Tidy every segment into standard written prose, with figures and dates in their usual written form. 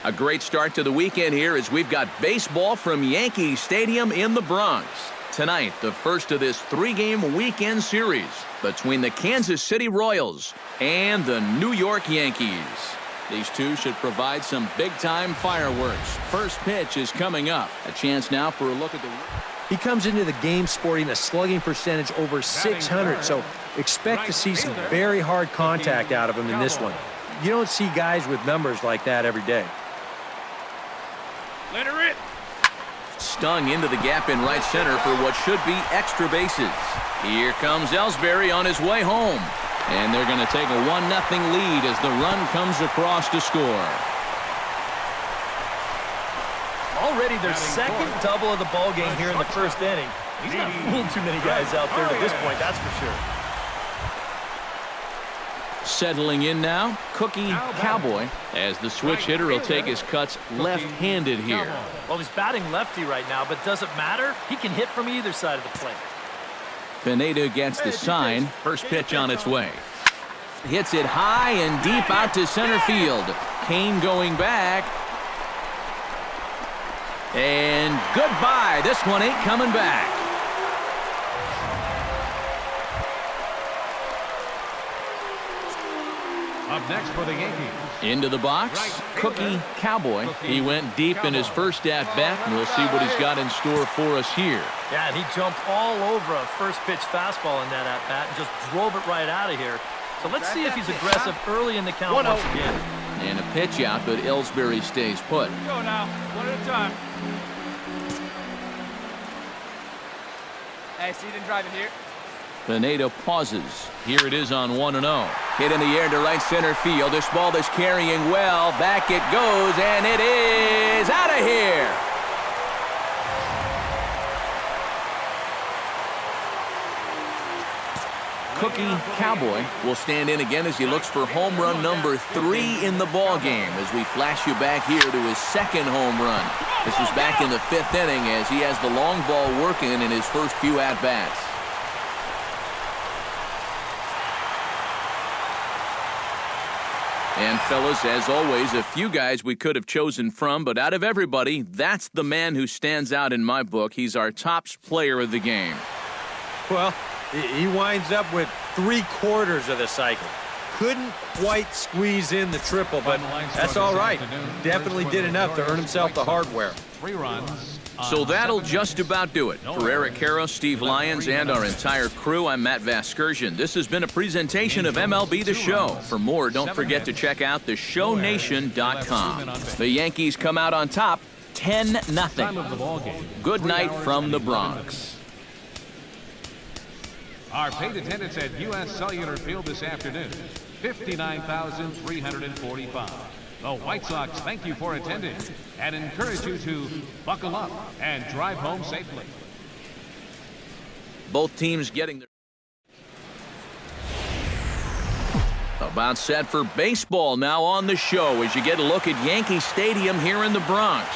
A great start to the weekend here as we've got baseball from Yankee Stadium in the Bronx. Tonight, the first of this three-game weekend series between the Kansas City Royals and the New York Yankees. These two should provide some big-time fireworks. First pitch is coming up. A chance now for a look at the... He comes into the game sporting a slugging percentage over 600, so expect to see some very hard contact out of him in this one. You don't see guys with numbers like that every day. Let her in. Stung into the gap in right center for what should be extra bases. Here comes Ellsbury on his way home. And they're going to take a 1-0 lead as the run comes across to score. Already their second double of the ball game here in the first inning. He's not fooling too many guys out there at this point, that's for sure. Settling in now, Cookie Cowboy, as the switch hitter will take his cuts left-handed here. Well, he's batting lefty right now, but does it matter? He can hit from either side of the plate. Pineda gets the sign. First pitch on its way. Hits it high and deep out to center field. Kane going back. And goodbye. This one ain't coming back. Up next for the Yankees. Into the box, Cookie Cowboy. He went deep in his first at-bat, and we'll see what he's got in store for us here. Yeah, and he jumped all over a first-pitch fastball in that at-bat and just drove it right out of here. So let's see if he's aggressive early in the count once again. And a pitch out, but Ellsbury stays put. Go now, one at a time. Hey, see them driving here? Pineda pauses. Here it is on 1-0. Hit in the air to right center field. This ball is carrying well. Back it goes, and it is out of here. Cookie Cowboy will stand in again as he looks for home run number 3 in the ball game as we flash you back here to his second home run. This was back in the 5th inning as he has the long ball working in his first few at-bats. And fellas, as always, a few guys we could have chosen from, but out of everybody, that's the man who stands out in my book. He's our top player of the game. Well, he winds up with 3/4 of the cycle. Couldn't quite squeeze in the triple, but that's all right. Definitely did enough to earn himself the hardware. 3 runs. So that'll just about do it. For Eric Harrow, Steve Lyons, and our entire crew, I'm Matt Vasgersian. This has been a presentation of MLB The Show. For more, don't forget to check out theshownation.com. The Yankees come out on top, 10-0. Good night from the Bronx. Our paid attendance at U.S. Cellular Field this afternoon, 59,345. The White Sox thank you for attending and encourage you to buckle up and drive home safely. Both teams getting their... About set for baseball now on the show as you get a look at Yankee Stadium here in the Bronx.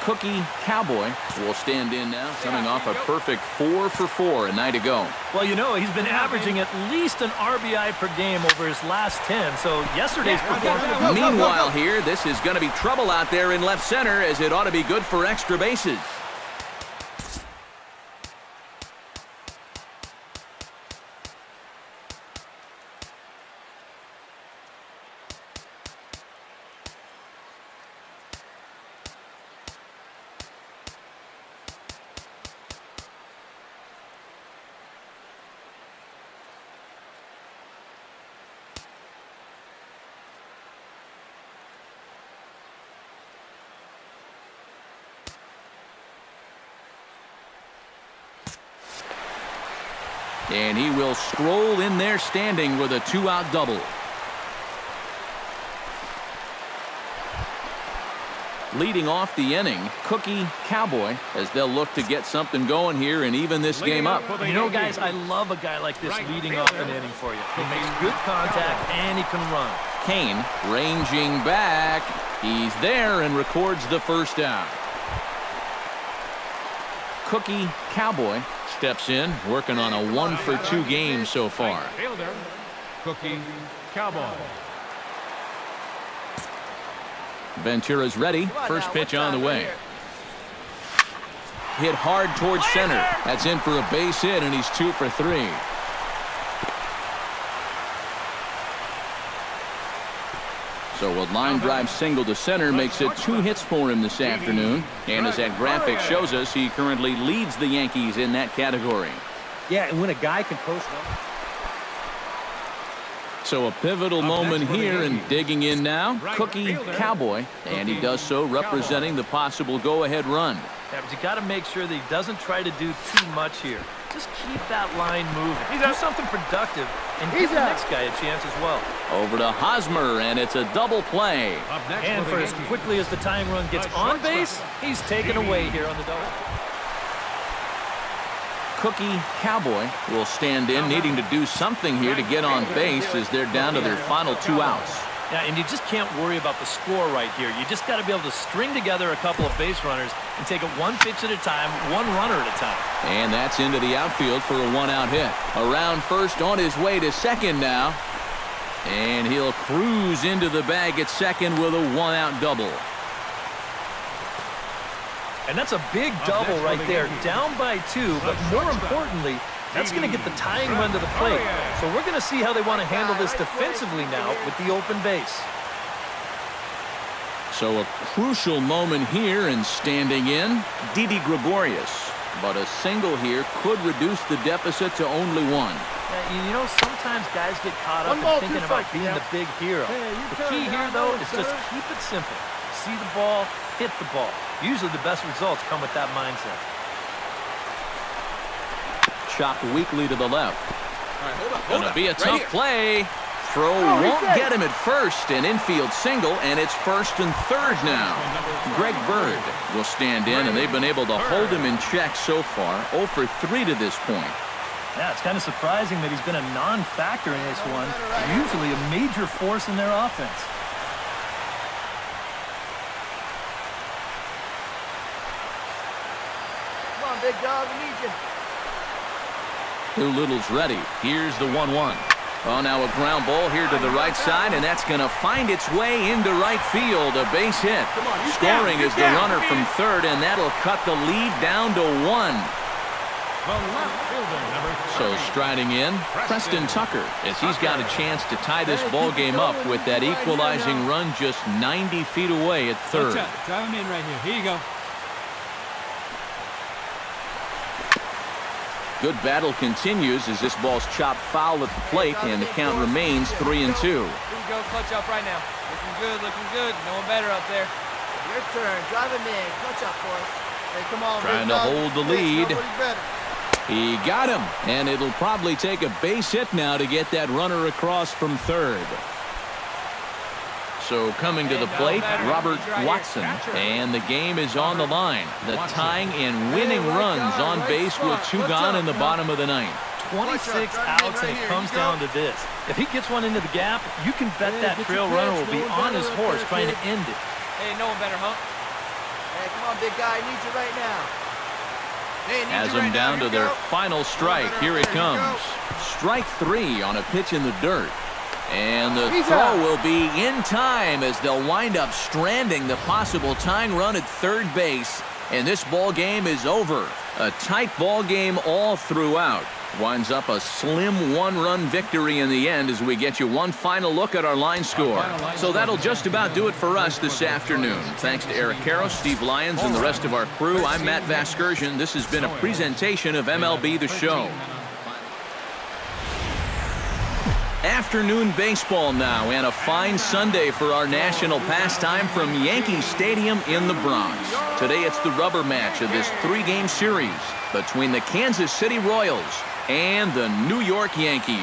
Cookie Cowboy will stand in now, coming off a perfect 4 for 4 a night ago. Well, you know, he's been averaging at least an RBI per game over his last 10, so yesterday's performance... Meanwhile here, this is going to be trouble out there in left center as it ought to be good for extra bases. And he will stroll in there standing with a 2-out double. Leading off the inning, Cookie Cowboy, as they'll look to get something going here and even this game up. You know, guys, I love a guy like this leading off an inning for you. He makes good contact and he can run. Kane ranging back. He's there and records the first out. Cookie Cowboy steps in, working on a 1-for-2 game so far. Fielder, Cookie Cowboy. Ventura's ready. First pitch on the way. Hit hard towards center. That's in for a base hit, and he's 2 for 3. So a line drive single to center makes it 2 hits for him this afternoon. And as that graphic shows us, he currently leads the Yankees in that category. Yeah, and when a guy can post numbers. So a pivotal moment here, and digging in now, Cookie Cowboy, and he does so representing the possible go-ahead run. Yeah, but you got to make sure that he doesn't try to do too much here. Just keep that line moving. Do something productive and give the next guy a chance as well. Over to Hosmer, and it's a double play. And for as quickly as the tying run gets on base, he's taken away here on the double. Cookie Cowboy will stand in, needing to do something here to get on base as they're down to their final 2 outs. Yeah, and you just can't worry about the score right here. You just got to be able to string together a couple of base runners and take it 1 pitch at a time, 1 runner at a time. And that's into the outfield for a 1-out hit. Around first, on his way to second now. And he'll cruise into the bag at second with a 1-out double. And that's a big double right there, down by 2, but more importantly, that's going to get the tying run to the plate. So we're going to see how they want to handle this defensively now with the open base. So a crucial moment here, and standing in, Didi Gregorius. But a single here could reduce the deficit to only 1. You know, sometimes guys get caught up in thinking about being the big hero. The key here, though, is just keep it simple. See the ball, hit the ball. Usually the best results come with that mindset. Chopped weakly to the left. Gonna be a tough play. Throw won't get him at first. An infield single, and it's 1st and 3rd now. Greg Bird will stand in, and they've been able to hold him in check so far. 0 for 3 to this point. Yeah, it's kind of surprising that he's been a non-factor in this one. Usually a major force in their offense. Come on, big dog, we need you. Doolittle's ready. Here's the 1-1. Oh, now a ground ball here to the right side, and that's going to find its way into right field. A base hit. Scoring is the runner from third, and that'll cut the lead down to 1. So striding in, Preston Tucker, as he's got a chance to tie this ball game up with that equalizing run just 90 feet away at third. Drive him in right here. Here you go. Good battle continues as this ball's chopped foul at the plate, and the count remains 3-2. Here we go, clutch up right now. Looking good. No one better up there. Your turn. Drive him in. Clutch up for us. Hey, come on, trying to hold the lead. He got him, and it'll probably take a base hit now to get that runner across from third. So coming to the plate, Robert Watson, and the game is on the line. The tying and winning runs on base with 2 gone in the bottom of the 9th. 26 outs, and it comes down to this. If he gets one into the gap, you can bet that trail runner will be on his horse trying to end it. Hey, no one better, huh? Hey, come on, big guy. I need you right now. Has them down to their final strike. Here it comes. Strike 3 on a pitch in the dirt. And the throw will be in time as they'll wind up stranding the possible tying run at third base. And this ball game is over. A tight ball game all throughout. Winds up a slim 1-run victory in the end as we get you one final look at our line score. So that'll just about do it for us this afternoon. Thanks to Eric Karros, Steve Lyons, and the rest of our crew. I'm Matt Vasgersian. This has been a presentation of MLB The Show. Afternoon baseball now, and a fine Sunday for our national pastime from Yankee Stadium in the Bronx. Today it's the rubber match of this 3-game series between the Kansas City Royals and the New York Yankees.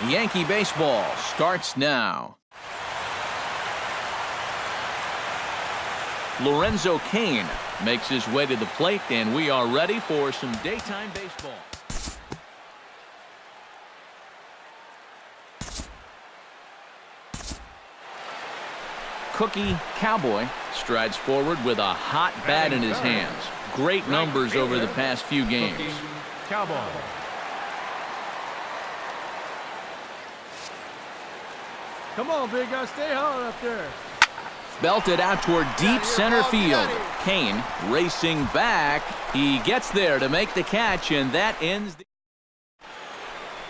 Yankee baseball starts now. Lorenzo Cain makes his way to the plate, and we are ready for some daytime baseball. Cookie Cowboy strides forward with a hot bat in his hands. Great numbers over the past few games. Cowboy. Come on, big guy. Stay hard up there. belted out toward deep center field. Kane racing back. He gets there to make the catch, and that ends the...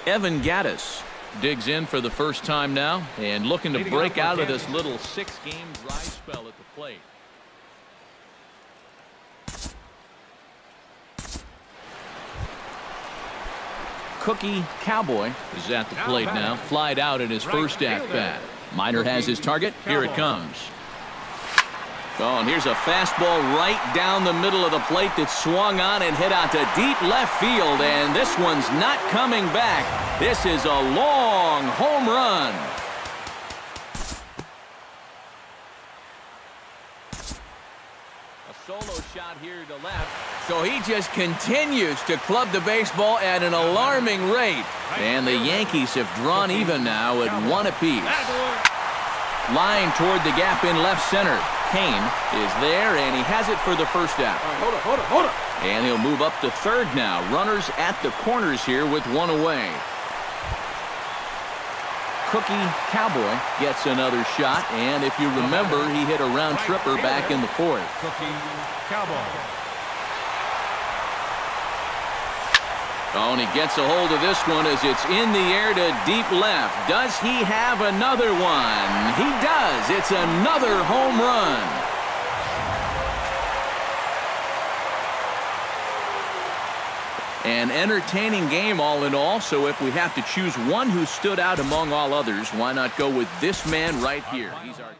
Evan Gaddis digs in for the first time now and looking to break out of this little 6-game dry spell at the plate. Cookie Cowboy is at the plate now. Flied out in his first at-bat. Minor has his target. Here it comes. Oh, and here's a fastball right down the middle of the plate that swung on and hit out to deep left field, and this one's not coming back. This is a long home run. A solo shot here to left. So he just continues to club the baseball at an alarming rate. And the Yankees have drawn even now at 1 apiece. Line toward the gap in left center. Kane is there, and he has it for the first out. Hold it. And he'll move up to third now. Runners at the corners here with 1 away. Cookie Cowboy gets another shot, and if you remember, he hit a round tripper back in the 4th. Cookie Cowboy. Oh, and he gets a hold of this one as it's in the air to deep left. Does he have another one? He does. It's another home run. An entertaining game all in all, so if we have to choose one who stood out among all others, why not go with this man right here? He's our